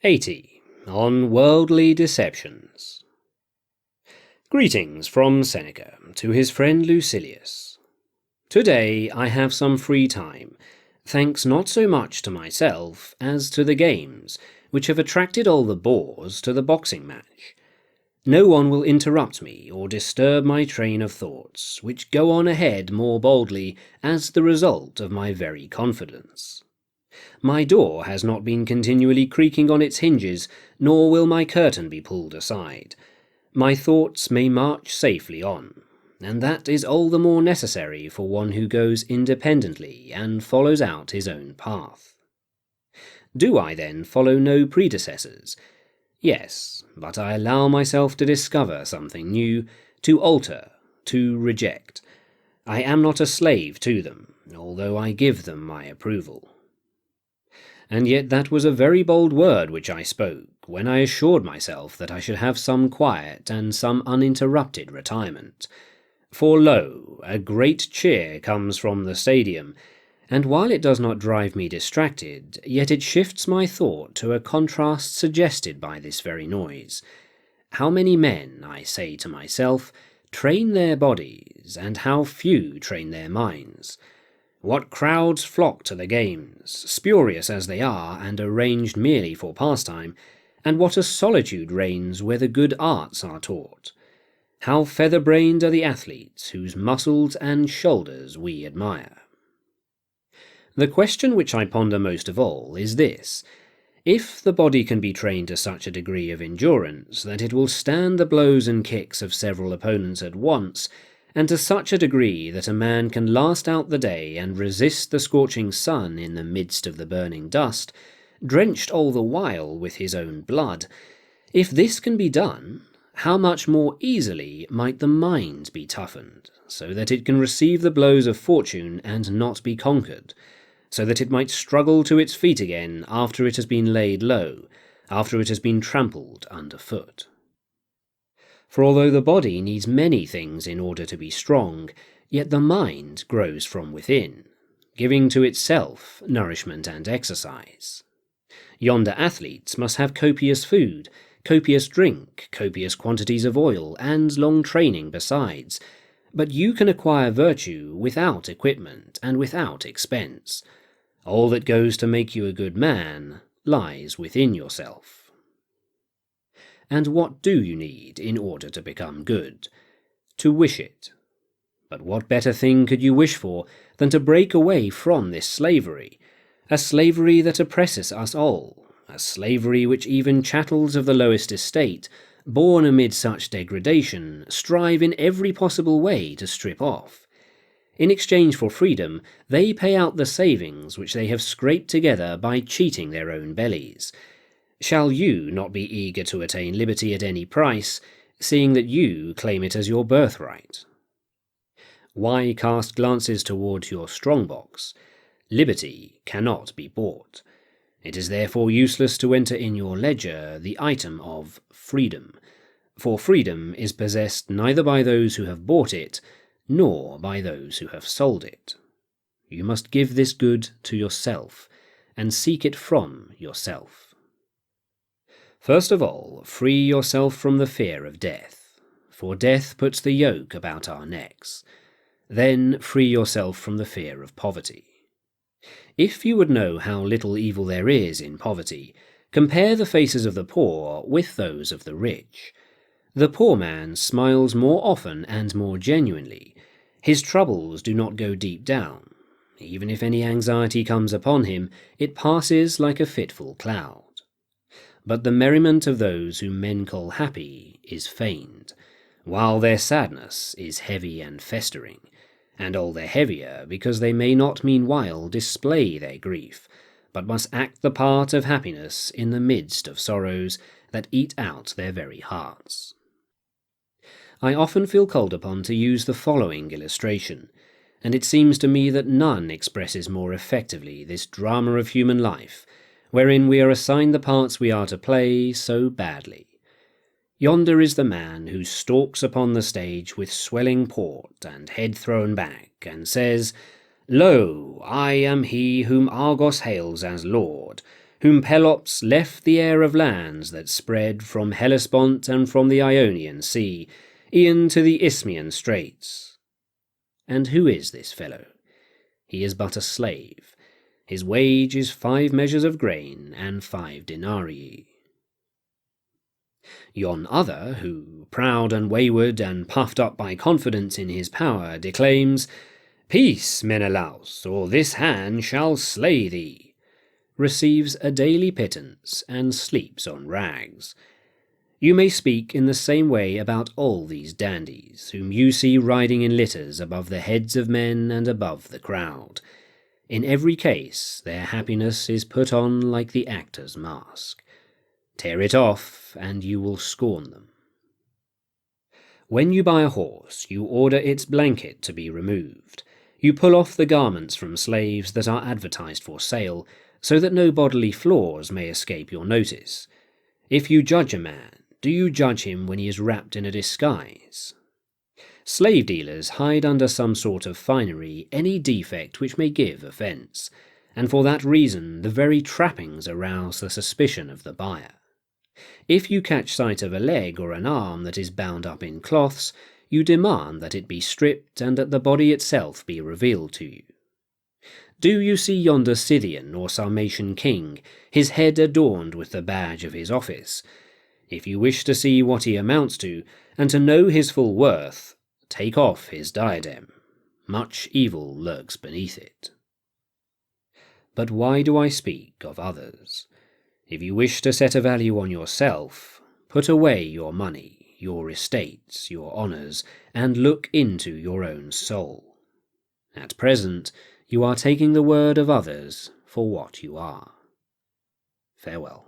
80. On Worldly Deceptions. Greetings from Seneca to his friend Lucilius. Today I have some free time, thanks not so much to myself as to the games, which have attracted all the boors to the boxing match. No one will interrupt me or disturb my train of thoughts, which go on ahead more boldly as the result of my very confidence. My door has not been continually creaking on its hinges, nor will my curtain be pulled aside. My thoughts may march safely on, and that is all the more necessary for one who goes independently and follows out his own path. Do I then follow no predecessors? Yes, but I allow myself to discover something new, to alter, to reject. I am not a slave to them, although I give them my approval. And yet that was a very bold word which I spoke, when I assured myself that I should have some quiet and some uninterrupted retirement. For lo, a great cheer comes from the stadium, and while it does not drive me distracted, yet it shifts my thought to a contrast suggested by this very noise. How many men, I say to myself, train their bodies, and how few train their minds? What crowds flock to the games, spurious as they are and arranged merely for pastime, and what a solitude reigns where the good arts are taught. How feather-brained are the athletes whose muscles and shoulders we admire. The question which I ponder most of all is this: if the body can be trained to such a degree of endurance that it will stand the blows and kicks of several opponents at once, and to such a degree that a man can last out the day and resist the scorching sun in the midst of the burning dust, drenched all the while with his own blood, if this can be done, how much more easily might the mind be toughened, so that it can receive the blows of fortune and not be conquered, so that it might struggle to its feet again after it has been laid low, after it has been trampled underfoot. For although the body needs many things in order to be strong, yet the mind grows from within, giving to itself nourishment and exercise. Yonder athletes must have copious food, copious drink, copious quantities of oil, and long training besides. But you can acquire virtue without equipment and without expense. All that goes to make you a good man lies within yourself. And what do you need in order to become good? To wish it. But what better thing could you wish for than to break away from this slavery, a slavery that oppresses us all, a slavery which even chattels of the lowest estate, born amid such degradation, strive in every possible way to strip off. In exchange for freedom, they pay out the savings which they have scraped together by cheating their own bellies. Shall you not be eager to attain liberty at any price, seeing that you claim it as your birthright? Why cast glances toward your strong-box? Liberty cannot be bought. It is therefore useless to enter in your ledger the item of freedom, for freedom is possessed neither by those who have bought it, nor by those who have sold it. You must give this good to yourself, and seek it from yourself. First of all, free yourself from the fear of death, for death puts the yoke about our necks. Then free yourself from the fear of poverty. If you would know how little evil there is in poverty, compare the faces of the poor with those of the rich. The poor man smiles more often and more genuinely. His troubles do not go deep down. Even if any anxiety comes upon him, it passes like a fitful cloud. But the merriment of those whom men call happy is feigned, while their sadness is heavy and festering, and all the heavier because they may not meanwhile display their grief, but must act the part of happiness in the midst of sorrows that eat out their very hearts. I often feel called upon to use the following illustration, and it seems to me that none expresses more effectively this drama of human life, wherein we are assigned the parts we are to play so badly. Yonder is the man who stalks upon the stage with swelling port and head thrown back, and says, "Lo, I am he whom Argos hails as Lord. whom Pelops left the heir of lands that spread from Hellespont and from the Ionian Sea, e'en to the Isthmian Straits. And who is this fellow? He is but a slave. His wage is 5 measures of grain and 5 denarii. Yon other, who, proud and wayward and puffed up by confidence in his power, declaims, "Peace, Menelaus, or this hand shall slay thee," receives a daily pittance and sleeps on rags. You may speak in the same way about all these dandies, whom you see riding in litters above the heads of men and above the crowd. In every case their happiness is put on like the actor's mask. Tear it off, and you will scorn them. When you buy a horse, you order its blanket to be removed. You pull off the garments from slaves that are advertised for sale, so that no bodily flaws may escape your notice. If you judge a man, do you judge him when he is wrapped in a disguise? Slave dealers hide under some sort of finery any defect which may give offence, and for that reason the very trappings arouse the suspicion of the buyer. If you catch sight of a leg or an arm that is bound up in cloths, you demand that it be stripped and that the body itself be revealed to you. Do you see yonder Scythian or Sarmatian king, his head adorned with the badge of his office? If you wish to see what he amounts to, and to know his full worth, take off his diadem. Much evil lurks beneath it. But why do I speak of others? If you wish to set a value on yourself, put away your money, your estates, your honours, and look into your own soul. At present, you are taking the word of others for what you are. Farewell.